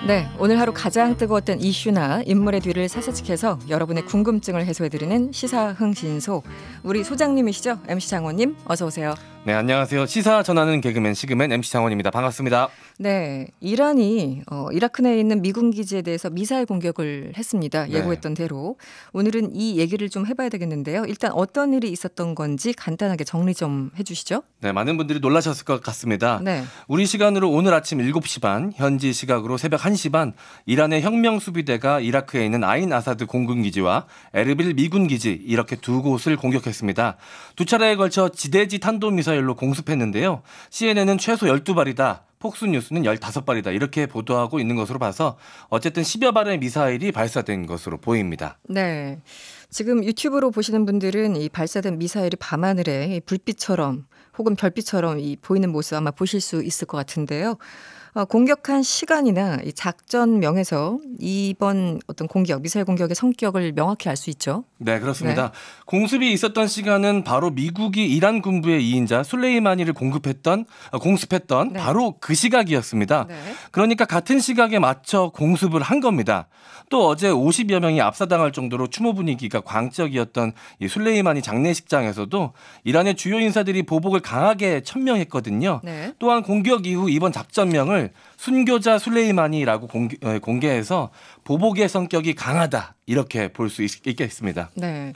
네, 오늘 하루 가장 뜨거웠던 이슈나 인물의 뒤를 사사직해서 여러분의 궁금증을 해소해드리는 시사흥신소. 우리 소장님이시죠? MC 장원님 어서 오세요. 네, 안녕하세요. 시사 전하는 개그맨 시그맨 MC 장원입니다. 반갑습니다. 네, 이란이 이라크 내에 있는 미군 기지에 대해서 미사일 공격을 했습니다. 예고했던 대로. 오늘은 이 얘기를 좀 해봐야 되겠는데요. 일단 어떤 일이 있었던 건지 간단하게 정리 좀 해주시죠. 네, 많은 분들이 놀라셨을 것 같습니다. 네. 우리 시간으로 오늘 아침 7시 반, 현지 시각으로 새벽 1시 반, 이란의 혁명수비대가 이라크에 있는 아인 아사드 공군기지와 에르빌 미군기지 이렇게 두 곳을 공격했습니다. 두 차례에 걸쳐 지대지 탄도미사일로 공습했는데요. CNN은 최소 12발이다. 폭스뉴스는 15발이다. 이렇게 보도하고 있는 것으로 봐서 어쨌든 10여 발의 미사일이 발사된 것으로 보입니다. 네. 지금 유튜브로 보시는 분들은 이 발사된 미사일이 밤하늘에 불빛처럼 혹은 별빛처럼 이 보이는 모습 아마 보실 수 있을 것 같은데요. 공격한 시간이나 이 작전명에서 이번 어떤 공격, 미사일 공격의 성격을 명확히 알 수 있죠. 네, 그렇습니다. 네. 공습이 있었던 시간은 바로 미국이 이란 군부의 2인자 술레이마니를 공습했던 네. 바로 그 시각이었습니다. 네. 그러니까 같은 시각에 맞춰 공습을 한 겁니다. 또 어제 50여 명이 압사당할 정도로 추모 분위기가 광적이었던 이 술레이마니 장례식장에서도 이란의 주요 인사들이 보복을 강하게 천명했거든요. 네. 또한 공격 이후 이번 작전명을 순교자 술레이마니라고 공개해서 보복의 성격이 강하다 이렇게 볼 수 있겠습니다. 네.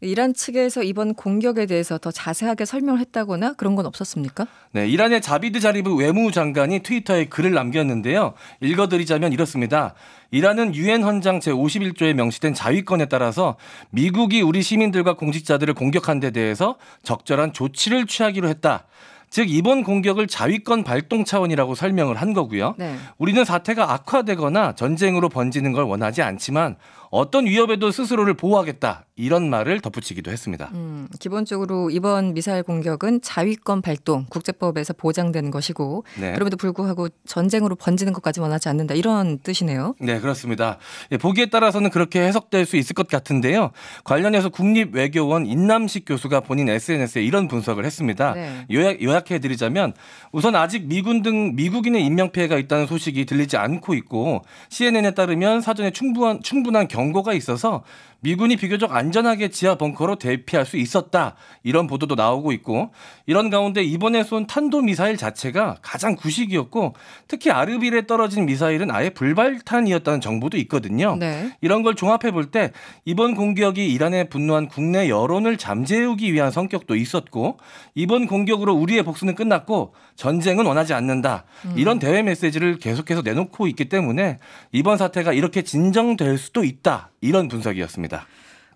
이란 측에서 이번 공격에 대해서 더 자세하게 설명을 했다거나 그런 건 없었습니까? 네, 이란의 자비드 자리브 외무장관이 트위터에 글을 남겼는데요. 읽어드리자면 이렇습니다. 이란은 유엔 헌장 제51조에 명시된 자위권에 따라서 미국이 우리 시민들과 공직자들을 공격한 데 대해서 적절한 조치를 취하기로 했다. 즉 이번 공격을 자위권 발동 차원이라고 설명을 한 거고요. 네. 우리는 사태가 악화되거나 전쟁으로 번지는 걸 원하지 않지만 어떤 위협에도 스스로를 보호하겠다 이런 말을 덧붙이기도 했습니다. 기본적으로 이번 미사일 공격은 자위권 발동, 국제법에서 보장되는 것이고 네. 그럼에도 불구하고 전쟁으로 번지는 것까지 원하지 않는다 이런 뜻이네요. 네, 그렇습니다. 보기에 따라서는 그렇게 해석될 수 있을 것 같은데요. 관련해서 국립외교원 인남식 교수가 본인 SNS에 이런 분석을 했습니다. 네. 요약해드리자면 우선 아직 미군 등 미국인의 인명피해가 있다는 소식이 들리지 않고 있고 CNN에 따르면 사전에 충분한 경고가 있어서 미군이 비교적 안전하게 지하 벙커로 대피할 수 있었다. 이런 보도도 나오고 있고 이런 가운데 이번에 쏜 탄도미사일 자체가 가장 구식이었고 특히 아르빌에 떨어진 미사일은 아예 불발탄이었다는 정보도 있거든요. 네. 이런 걸 종합해 볼 때 이번 공격이 이란에 분노한 국내 여론을 잠재우기 위한 성격도 있었고 이번 공격으로 우리의 복수는 끝났고 전쟁은 원하지 않는다. 이런 대외 메시지를 계속해서 내놓고 있기 때문에 이번 사태가 이렇게 진정될 수도 있다. 이런 분석이었습니다.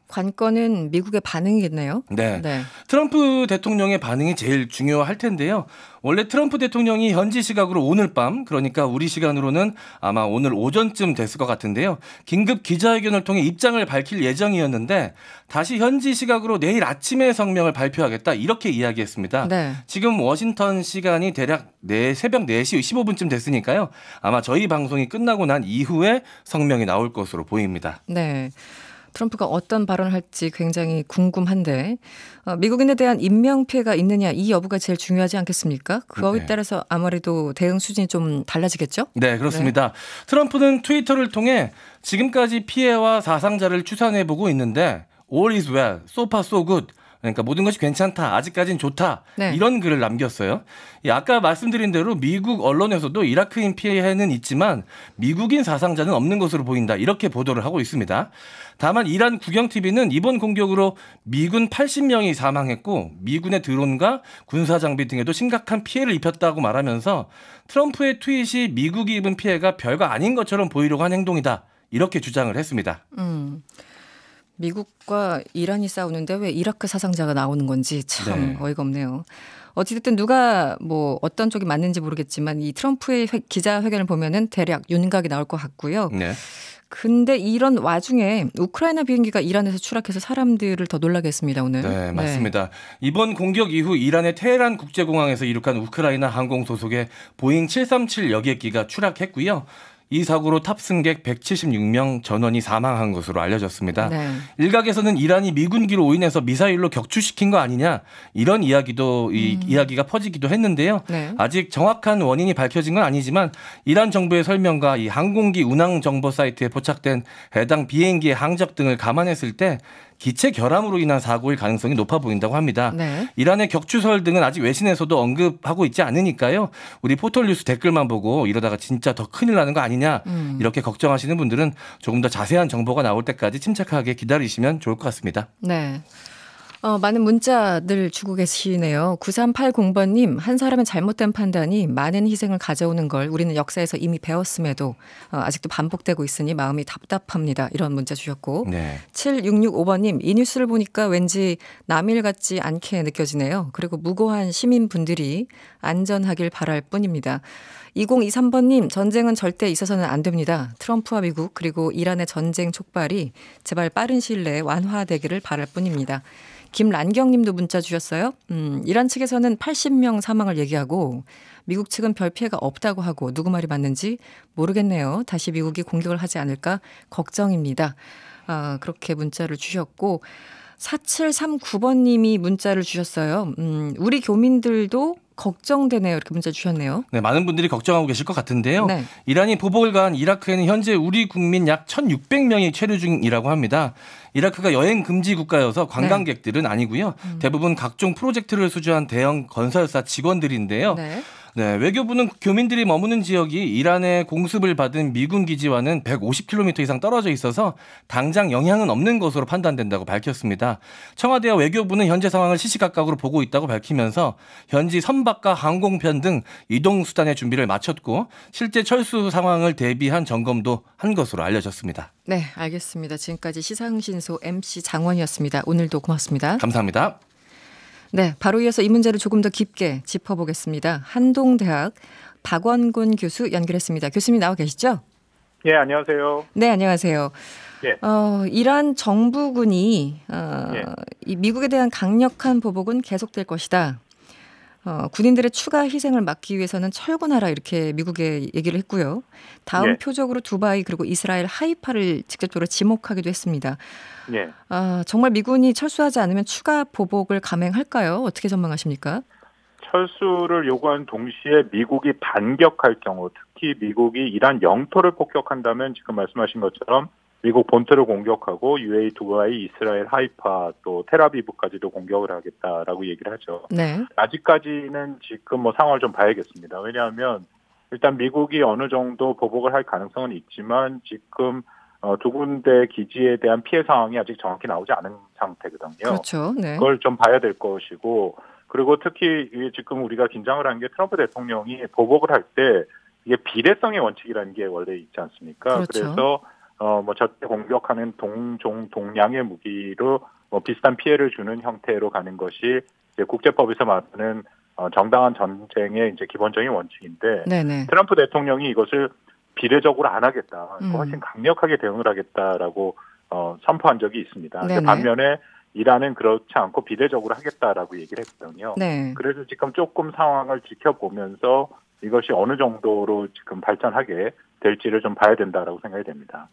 관건은 미국의 반응이겠네요. 네. 네. 트럼프 대통령의 반응이 제일 중요할 텐데요. 원래 트럼프 대통령이 현지 시각으로 오늘 밤, 그러니까 우리 시간으로는 아마 오늘 오전쯤 됐을 것 같은데요. 긴급 기자회견을 통해 입장을 밝힐 예정이었는데 다시 현지 시각으로 내일 아침에 성명을 발표하겠다 이렇게 이야기했습니다. 네. 지금 워싱턴 시간이 대략 새벽 4시 15분쯤 됐으니까요. 아마 저희 방송이 끝나고 난 이후에 성명이 나올 것으로 보입니다. 네. 트럼프가 어떤 발언을 할지 굉장히 궁금한데 미국인에 대한 인명피해가 있느냐 이 여부가 제일 중요하지 않겠습니까? 그거에 네. 따라서 아무래도 대응 수준이 좀 달라지겠죠? 네, 그렇습니다. 트럼프는 트위터를 통해 지금까지 피해와 사상자를 추산해보고 있는데 All is well, so far so good. 그러니까 모든 것이 괜찮다, 아직까지는 좋다 네. 이런 글을 남겼어요. 아까 말씀드린 대로 미국 언론에서도 이라크인 피해는 있지만 미국인 사상자는 없는 것으로 보인다 이렇게 보도를 하고 있습니다. 다만 이란 국영TV는 이번 공격으로 미군 80명이 사망했고 미군의 드론과 군사장비 등에도 심각한 피해를 입혔다고 말하면서 트럼프의 트윗이 미국이 입은 피해가 별거 아닌 것처럼 보이려고 한 행동이다 이렇게 주장을 했습니다. 미국과 이란이 싸우는데 왜 이라크 사상자가 나오는 건지 참 네. 어이가 없네요. 어찌됐든 누가 뭐 어떤 쪽이 맞는지 모르겠지만 이 트럼프의 기자회견을 보면은 대략 윤곽이 나올 것 같고요. 네. 근데 이런 와중에 우크라이나 비행기가 이란에서 추락해서 사람들을 더 놀라게 했습니다, 오늘. 네, 맞습니다. 이번 공격 이후 이란의 테헤란 국제공항에서 이륙한 우크라이나 항공 소속의 보잉 737 여객기가 추락했고요. 이 사고로 탑승객 176명 전원이 사망한 것으로 알려졌습니다. 네. 일각에서는 이란이 미군기로 오인해서 미사일로 격추시킨 거 아니냐 이런 이야기가 퍼지기도 했는데요. 네. 아직 정확한 원인이 밝혀진 건 아니지만 이란 정부의 설명과 이 항공기 운항 정보 사이트에 포착된 해당 비행기의 항적 등을 감안했을 때 기체 결함으로 인한 사고일 가능성이 높아 보인다고 합니다. 네. 이란의 격추설 등은 아직 외신에서도 언급하고 있지 않으니까요. 우리 포털뉴스 댓글만 보고 이러다가 진짜 더 큰일 나는 거 아니냐 이렇게 걱정하시는 분들은 조금 더 자세한 정보가 나올 때까지 침착하게 기다리시면 좋을 것 같습니다. 네. 많은 문자들 주고 계시네요. 9380번님, 한 사람의 잘못된 판단이 많은 희생을 가져오는 걸 우리는 역사에서 이미 배웠음에도 아직도 반복되고 있으니 마음이 답답합니다. 이런 문자 주셨고, 네. 7665번님, 이 뉴스를 보니까 왠지 남일 같지 않게 느껴지네요. 그리고 무고한 시민분들이 안전하길 바랄 뿐입니다. 2023번님, 전쟁은 절대 있어서는 안 됩니다. 트럼프와 미국 그리고 이란의 전쟁 촉발이 제발 빠른 시일 내에 완화되기를 바랄 뿐입니다. 김란경님도 문자 주셨어요. 이란 측에서는 80명 사망을 얘기하고 미국 측은 별 피해가 없다고 하고 누구 말이 맞는지 모르겠네요. 다시 미국이 공격을 하지 않을까 걱정입니다. 그렇게 문자를 주셨고 4739번님이 문자를 주셨어요. 우리 교민들도 걱정되네요. 이렇게 문자 주셨네요. 네, 많은 분들이 걱정하고 계실 것 같은데요. 네. 이란이 보복을 가한 이라크에는 현재 우리 국민 약 1,600명이 체류 중이라고 합니다. 이라크가 여행 금지 국가여서 관광객들은 아니고요. 대부분 각종 프로젝트를 수주한 대형 건설사 직원들인데요. 네. 네, 외교부는 교민들이 머무는 지역이 이란의 공습을 받은 미군 기지와는 150km 이상 떨어져 있어서 당장 영향은 없는 것으로 판단된다고 밝혔습니다. 청와대와 외교부는 현재 상황을 시시각각으로 보고 있다고 밝히면서 현지 선박과 항공편 등 이동 수단의 준비를 마쳤고 실제 철수 상황을 대비한 점검도 한 것으로 알려졌습니다. 네, 알겠습니다. 지금까지 시상신소 MC 장원이었습니다. 오늘도 고맙습니다. 감사합니다. 네, 바로 이어서 이 문제를 조금 더 깊게 짚어보겠습니다. 한동대학 박원곤 교수 연결했습니다. 교수님 나와 계시죠? 예, 안녕하세요. 네, 안녕하세요. 예. 이란 정부군이 예. 이 미국에 대한 강력한 보복은 계속될 것이다. 군인들의 추가 희생을 막기 위해서는 철군하라 이렇게 미국에 얘기를 했고요. 다음 예. 표적으로 두바이 그리고 이스라엘 하이파를 직접적으로 지목하기도 했습니다. 예. 정말 미군이 철수하지 않으면 추가 보복을 감행할까요? 어떻게 전망하십니까? 철수를 요구한 동시에 미국이 반격할 경우, 특히 미국이 이란 영토를 폭격한다면 지금 말씀하신 것처럼 미국 본토를 공격하고 UAE, 두바이, 이스라엘, 하이파 또 텔아비브까지도 공격을 하겠다라고 얘기를 하죠. 네. 아직까지는 지금 상황을 좀 봐야겠습니다. 왜냐하면 일단 미국이 어느 정도 보복을 할 가능성은 있지만 지금 두 군데 기지에 대한 피해 상황이 아직 정확히 나오지 않은 상태거든요. 그렇죠. 네. 그걸 좀 봐야 될 것이고, 그리고 특히 지금 우리가 긴장을 한 게 트럼프 대통령이 보복을 할 때 이게 비례성의 원칙이라는 게 원래 있지 않습니까? 그렇죠. 그래서 적대 공격하는 동종 동량의 무기로 비슷한 피해를 주는 형태로 가는 것이 이제 국제법에서 말하는 정당한 전쟁의 이제 기본적인 원칙인데, 네네. 트럼프 대통령이 이것을 비례적으로 안 하겠다, 훨씬 강력하게 대응을 하겠다라고 선포한 적이 있습니다. 반면에 이란은 그렇지 않고 비례적으로 하겠다라고 얘기를 했거든요. 네. 그래서 지금 조금 상황을 지켜보면서 이것이 어느 정도로 지금 발전하게 될지를 좀 봐야 된다라고 생각이 됩니다.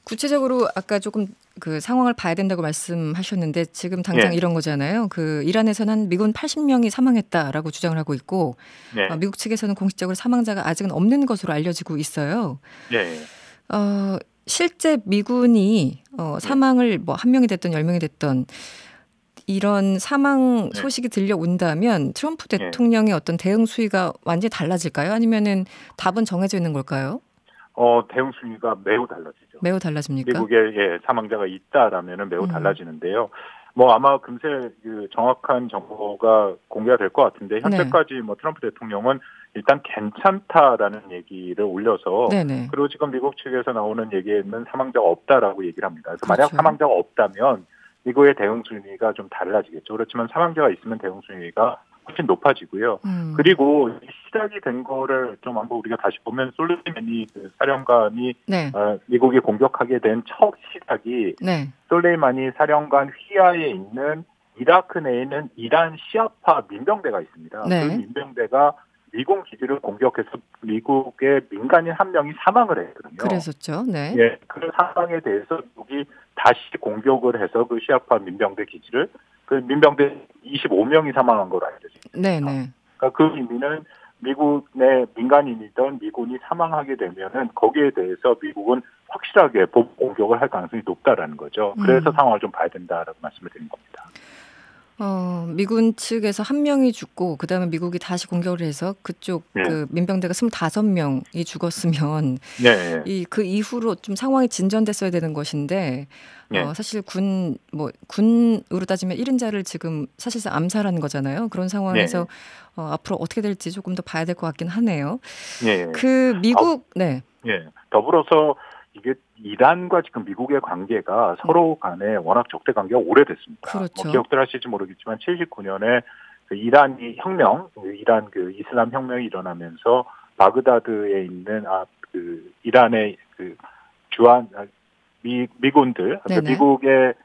구체적으로 아까 조금 그 상황을 봐야 된다고 말씀하셨는데 지금 당장 예. 이런 거잖아요. 그 이란에서는 미군 80명이 사망했다라고 주장을 하고 있고 네. 미국 측에서는 공식적으로 사망자가 아직은 없는 것으로 알려지고 있어요. 네. 실제 미군이 사망을 뭐 한 명이 됐든 10명이 됐든 이런 사망 소식이 들려온다면 트럼프 대통령의 어떤 대응 수위가 완전히 달라질까요? 아니면은 답은 정해져 있는 걸까요? 대응 수위가 매우 달라지죠. 매우 달라집니까? 미국에 사망자가 있다라면은 매우 달라지는데요. 아마 금세 그 정확한 정보가 공개가 될 것 같은데 현재까지 트럼프 대통령은 일단 괜찮다라는 얘기를 올려서 네네. 그리고 지금 미국 측에서 나오는 얘기에는 사망자가 없다라고 얘기를 합니다. 그래서 그렇죠. 만약 사망자가 없다면 미국의 대응 순위가 좀 달라지겠죠. 그렇지만 사망자가 있으면 대응 순위가 훨씬 높아지고요. 그리고 시작이 된 거를 좀 한번 우리가 다시 보면 솔레이마니 사령관이 미국이 공격하게 된 첫 시작이 솔레이마니 사령관 휘하에 있는 이라크 내에는 이란 시아파 민병대가 있습니다. 그 민병대가 미군 기지를 공격해서 미국의 민간인 한 명이 사망을 했거든요. 그랬었죠. 네. 예, 그 상황에 대해서 미국이 다시 공격을 해서 그 시아파 민병대 기지를 그 민병대 25명이 사망한 걸로 알려집니다. 네네. 그러니까 그 의미는 미국의 민간인이던 미군이 사망하게 되면은 거기에 대해서 미국은 확실하게 보복 공격을 할 가능성이 높다라는 거죠. 그래서 상황을 좀 봐야 된다라고 말씀을 드린 겁니다. 미군 측에서 한 명이 죽고 그다음에 미국이 다시 공격을 해서 그쪽 네. 그 민병대가 25명이 죽었으면 네. 그 이후로 좀 상황이 진전됐어야 되는 것인데 네. 사실 군으로 따지면 1인자를 지금 사실상 암살하는 거잖아요. 그런 상황에서 앞으로 어떻게 될지 조금 더 봐야 될 것 같긴 하네요. 네. 그 미국 네. 예. 더불어서 이게 이란과 지금 미국의 관계가 서로 간에 워낙 적대 관계가 오래됐습니다. 그렇죠. 기억들 하실지 모르겠지만 79년에 그 이란이 혁명, 이란 그 이슬람 혁명이 일어나면서 바그다드에 있는 그 이란의 그 주한 미군들, 그러니까 미국의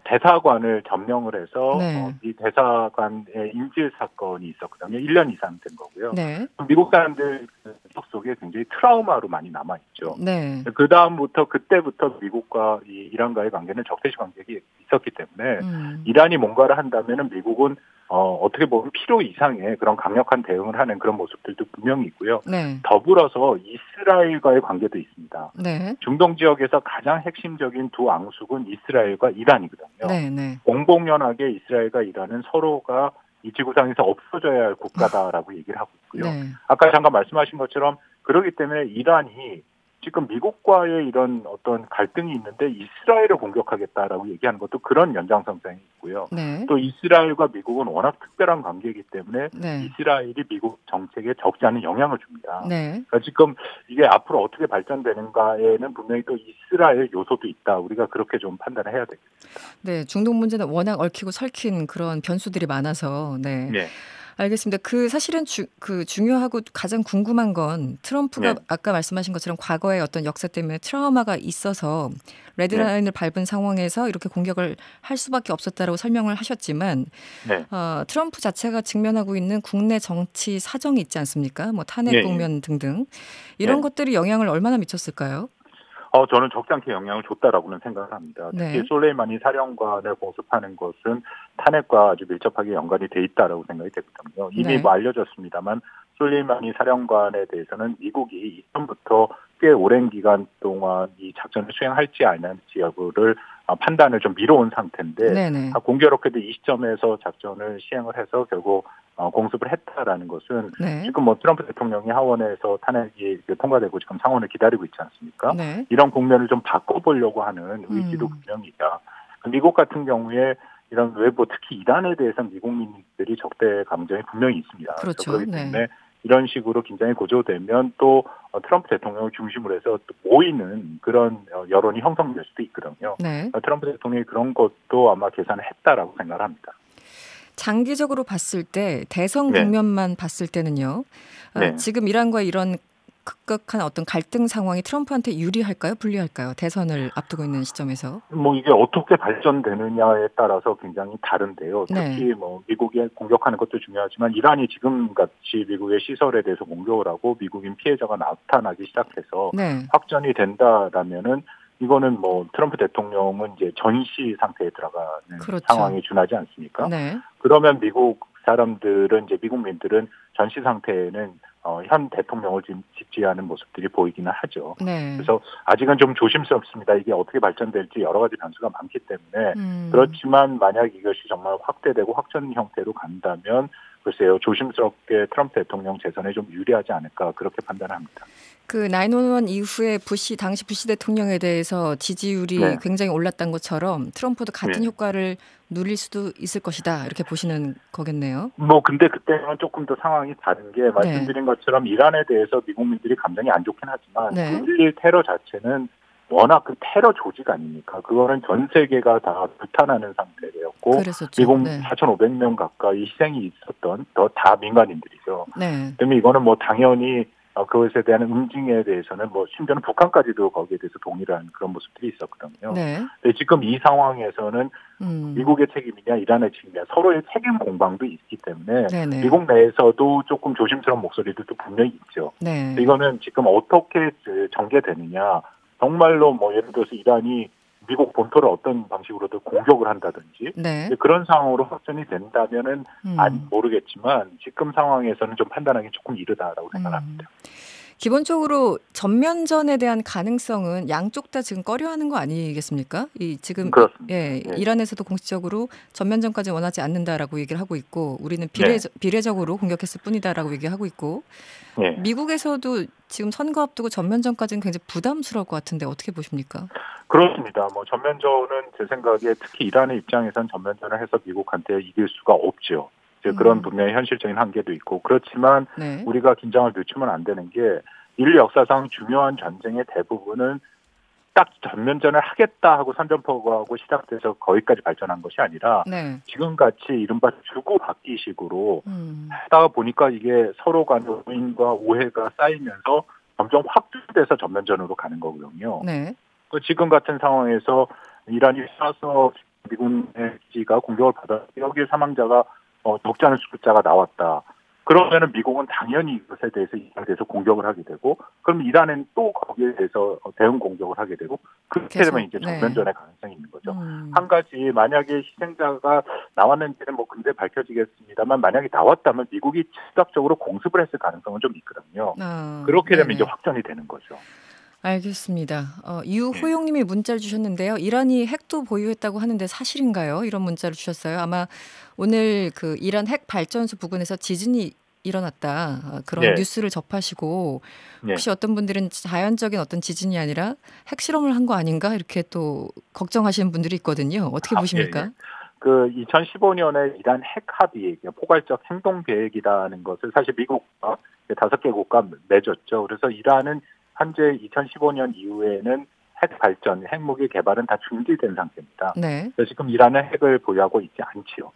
대사관을 점령을 해서 이 대사관의 인질 사건이 있었거든요. 1년 이상 된 거고요. 네. 미국 사람들 속 속에 굉장히 트라우마로 많이 남아 있죠. 네. 그 다음부터 그때부터 미국과 이 이란과의 관계는 적대시 관계가 있었기 때문에 이란이 뭔가를 한다면은 미국은 어떻게 보면 필요 이상의 그런 강력한 대응을 하는 그런 모습들도 분명히 있고요. 네. 더불어서 이스라엘과의 관계도 있습니다. 네. 중동 지역에서 가장 핵심적인 두 앙숙은 이스라엘과 이란이거든요. 네. 네. 공공연하게 이스라엘과 이란은 서로가 이 지구상에서 없어져야 할 국가다라고 얘기를 하고 있고요. 네. 아까 잠깐 말씀하신 것처럼 그렇기 때문에 이란이 지금 미국과의 이런 어떤 갈등이 있는데 이스라엘을 공격하겠다라고 얘기하는 것도 그런 연장선상이 있고요. 네. 또 이스라엘과 미국은 워낙 특별한 관계이기 때문에 네. 이스라엘이 미국 정책에 적지 않은 영향을 줍니다. 네. 그러니까 지금 이게 앞으로 어떻게 발전되는가에는 분명히 또 이스라엘 요소도 있다. 우리가 그렇게 좀 판단을 해야 되겠습니다. 네, 중동 문제는 워낙 얽히고 설킨 그런 변수들이 많아서 네. 네. 알겠습니다. 사실은 중요하고 가장 궁금한 건 트럼프가 네. 아까 말씀하신 것처럼 과거의 어떤 역사 때문에 트라우마가 있어서 레드라인을 밟은 상황에서 이렇게 공격을 할 수밖에 없었다라고 설명을 하셨지만 트럼프 자체가 직면하고 있는 국내 정치 사정이 있지 않습니까? 뭐 탄핵 국면 등등 이런 것들이 영향을 얼마나 미쳤을까요? 저는 적지 않게 영향을 줬다라고는 생각을 합니다. 특히 솔레이마니 사령관을 공습하는 것은 탄핵과 아주 밀접하게 연관이 돼 있다라고 생각이 되거든요. 이미 알려졌습니다만 솔레이마니 사령관에 대해서는 미국이 이전부터 꽤 오랜 기간 동안 이 작전을 수행할지 안 할지 여부를 판단을 좀 미뤄온 상태인데 공교롭게도 이 시점에서 작전을 시행을 해서 결국 공습을 했다라는 것은 지금 트럼프 대통령이 하원에서 탄핵이 통과되고 지금 상원을 기다리고 있지 않습니까? 이런 국면을 좀 바꿔보려고 하는 의지도 분명히다. 미국 같은 경우에 이런 외부 특히 이란에 대해서 미국민들이 적대 감정이 분명히 있습니다. 그렇죠. 그렇기 때문에 이런 식으로 긴장이 고조되면 또 트럼프 대통령을 중심으로 해서 또 모이는 그런 여론이 형성될 수도 있거든요. 트럼프 대통령이 그런 것도 아마 계산을 했다라고 생각을 합니다. 장기적으로 봤을 때 대선 국면만 봤을 때는요. 지금 이란과 이런 급격한 어떤 갈등 상황이 트럼프한테 유리할까요? 불리할까요? 대선을 앞두고 있는 시점에서. 이게 어떻게 발전되느냐에 따라서 굉장히 다른데요. 특히 미국이 공격하는 것도 중요하지만 이란이 지금같이 미국의 시설에 대해서 공격을 하고 미국인 피해자가 나타나기 시작해서 확전이 된다라면은 이거는 트럼프 대통령은 이제 전시 상태에 들어가는 상황에 준하지 않습니까? 그러면 미국 사람들은 이제 미국민들은 전시 상태에는 현 대통령을 지금 지지하는 모습들이 보이기는 하죠. 그래서 아직은 좀 조심스럽습니다. 이게 어떻게 발전될지 여러 가지 변수가 많기 때문에 그렇지만 만약 이것이 정말 확대되고 확전 형태로 간다면 글쎄요 조심스럽게 트럼프 대통령 재선에 좀 유리하지 않을까 그렇게 판단합니다. 그 9/11 이후에 당시 부시 대통령에 대해서 지지율이 굉장히 올랐던 것처럼 트럼프도 같은 효과를 누릴 수도 있을 것이다 이렇게 보시는 거겠네요. 근데 그때는 조금 더 상황이 다른 게 말씀드린 것처럼 이란에 대해서 미국민들이 감정이 안 좋긴 하지만 9.11 테러 자체는 워낙 그 테러 조직 아닙니까? 그거는 전 세계가 다 불탄하는 상태였고 미국 4,500명 가까이 희생이 있었던 다 민간인들이죠. 그러면 이거는 당연히 그것에 대한 응징에 대해서는 뭐 심지어는 북한까지도 거기에 대해서 동의를 한 그런 모습들이 있었거든요. 네. 근데 지금 이 상황에서는 미국의 책임이냐 이란의 책임이냐 서로의 책임 공방도 있기 때문에 네네. 미국 내에서도 조금 조심스러운 목소리들도 분명히 있죠. 네. 이거는 지금 어떻게 전개되느냐. 정말로 뭐 예를 들어서 이란이 미국 본토를 어떤 방식으로든 공격을 한다든지 네. 그런 상황으로 확전이 된다면은 모르겠지만 지금 상황에서는 좀 판단하기 조금 이르다라고 생각합니다. 기본적으로 전면전에 대한 가능성은 양쪽 다 지금 꺼려하는 거 아니겠습니까? 이 지금 그렇습니다. 예, 네. 이란에서도 공식적으로 전면전까지 원하지 않는다라고 얘기를 하고 있고 우리는 비례적으로 공격했을 뿐이다라고 얘기하고 있고 네. 미국에서도 지금 선거 앞두고 전면전까지는 굉장히 부담스러울 것 같은데 어떻게 보십니까? 그렇습니다. 뭐 전면전은 제 생각에 특히 이란의 입장에선 전면전을 해서 미국한테 이길 수가 없죠. 그런 분명히 현실적인 한계도 있고 그렇지만 네. 우리가 긴장을 늦추면 안 되는 게 인류 역사상 중요한 전쟁의 대부분은 딱 전면전을 하겠다 하고 선전포고하고 시작돼서 거기까지 발전한 것이 아니라 네. 지금같이 이른바 주고받기식으로 하다가 보니까 이게 서로 간의 오인과 오해가 쌓이면서 점점 확대돼서 전면전으로 가는 거거든요. 네. 지금 같은 상황에서 이란이 쏴서 미군의 기지가 공격을 받아 여기에 사망자가 적지 않은 숫자가 나왔다. 그러면은 미국은 당연히 이것에 대해서 이란에 대해서 공격을 하게 되고, 그럼 이란은 또 거기에 대해서 대응 공격을 하게 되고, 그렇게 되면 이제 전면전의 가능성이 있는 거죠. 한 가지 만약에 희생자가 나왔는지는 뭐 근데 밝혀지겠습니다만 만약에 나왔다면 미국이 즉각적으로 공습을 했을 가능성은 좀 있거든요. 그렇게 되면 이제 확전이 되는 거죠. 알겠습니다. 유호용님이 문자를 주셨는데요. 이란이 핵도 보유했다고 하는데 사실인가요? 이런 문자를 주셨어요. 아마 오늘 그 이란 핵 발전소 부근에서 지진이 일어났다. 그런 뉴스를 접하시고 혹시 어떤 분들은 자연적인 어떤 지진이 아니라 핵실험을 한 거 아닌가 이렇게 또 걱정하시는 분들이 있거든요. 어떻게 보십니까? 그 2015년에 이란 핵 합의, 포괄적 행동 계획이라는 것을 사실 미국과 5개국과 맺었죠. 그래서 이란은 현재 2015년 이후에는 핵 발전, 핵무기 개발은 다 중지된 상태입니다. 네. 그래서 지금 이란은 핵을 보유하고 있지 않지요.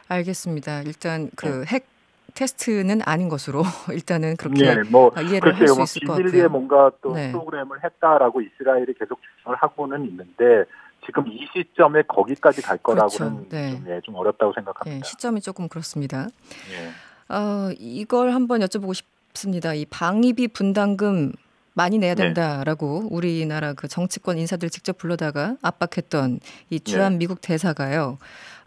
알겠습니다. 일단 그 핵 테스트는 아닌 것으로 일단은 그렇게 이해를 할 수 있을 것 같고요. 비밀리에 뭔가 또 프로그램을 했다라고 이스라엘이 계속 주장을 하고는 있는데 지금 이 시점에 거기까지 갈 거라고는 좀 어렵다고 생각합니다. 시점이 조금 그렇습니다. 이걸 한번 여쭤보고 싶습니다. 이 방위비 분담금 많이 내야 된다라고 우리나라 그 정치권 인사들 직접 불러다가 압박했던 이 주한 미국 대사가요.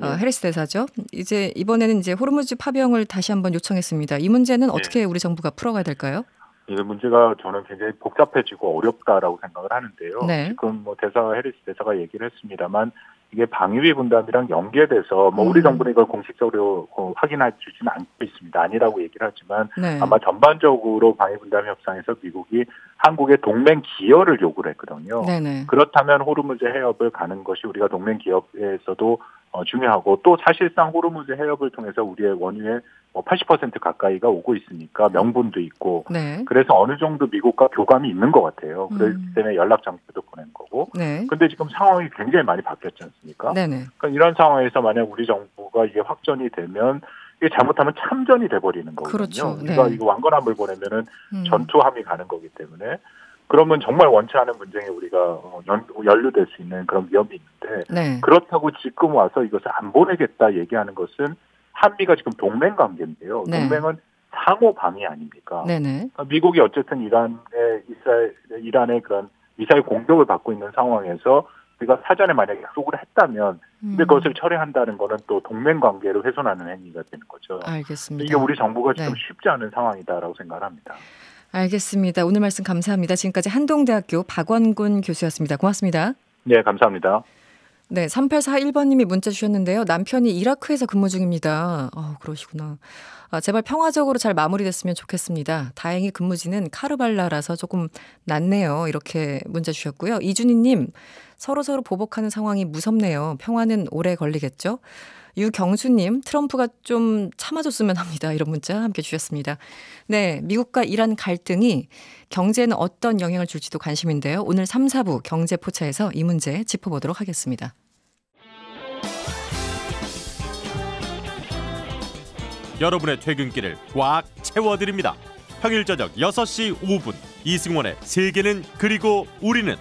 해리스 대사죠. 이제 이번에는 이제 호르무즈 파병을 다시 한번 요청했습니다. 이 문제는 어떻게 우리 정부가 풀어가야 될까요? 이 문제가 저는 굉장히 복잡해지고 어렵다라고 생각을 하는데요. 지금 뭐 해리스 대사가 얘기를 했습니다만 이게 방위비 분담이랑 연계돼서 뭐 우리 정부는 이걸 공식적으로 확인해 주지는 않고 있습니다. 아니라고 얘기를 하지만 아마 전반적으로 방위비 분담 협상에서 미국이 한국의 동맹 기여를 요구를 했거든요. 그렇다면 호르무즈 해협을 가는 것이 우리가 동맹 기업에서도 중요하고 또 사실상 호르무즈 해협을 통해서 우리의 원유의 80% 가까이가 오고 있으니까 명분도 있고 그래서 어느 정도 미국과 교감이 있는 것 같아요. 그렇기 때문에 연락 장치도 보낸 거고. 근데 지금 상황이 굉장히 많이 바뀌었지 않습니까? 그러니까 이런 상황에서 만약 우리 정부가 이게 확전이 되면 이게 잘못하면 참전이 돼버리는 거거든요. 그렇죠. 우리가 이거 왕건함을 보내면은 전투함이 가는 거기 때문에 그러면 정말 원치 않은 분쟁에 우리가 연루될 수 있는 그런 위험이 있는데 그렇다고 지금 와서 이것을 안 보내겠다 얘기하는 것은 한미가 지금 동맹 관계인데요. 동맹은 상호 방위 아닙니까? 그러니까 미국이 어쨌든 이란의 그런 미사일 공격을 받고 있는 상황에서 우리가 사전에 만약에 약속을 했다면 근데 그것을 철회한다는 거는 또 동맹 관계를 훼손하는 행위가 되는 거죠. 알겠습니다. 이게 우리 정부가 지금 쉽지 않은 상황이다라고 생각을 합니다. 알겠습니다. 오늘 말씀 감사합니다. 지금까지 한동대학교 박원군 교수였습니다. 고맙습니다. 네, 감사합니다. 네, 3841번님이 문자 주셨는데요. 남편이 이라크에서 근무 중입니다. 그러시구나. 제발 평화적으로 잘 마무리됐으면 좋겠습니다. 다행히 근무지는 카르발라라서 조금 낫네요. 이렇게 문자 주셨고요. 이준희님, 서로서로 보복하는 상황이 무섭네요. 평화는 오래 걸리겠죠? 유경수님, 트럼프가 좀 참아줬으면 합니다. 이런 문자 함께 주셨습니다. 네, 미국과 이란 갈등이 경제에는 어떤 영향을 줄지도 관심인데요. 오늘 3, 4부 경제포차에서 이 문제 짚어보도록 하겠습니다. 여러분의 퇴근길을 꽉 채워드립니다. 평일 저녁 6시 5분 이승원의 세계는 그리고 우리는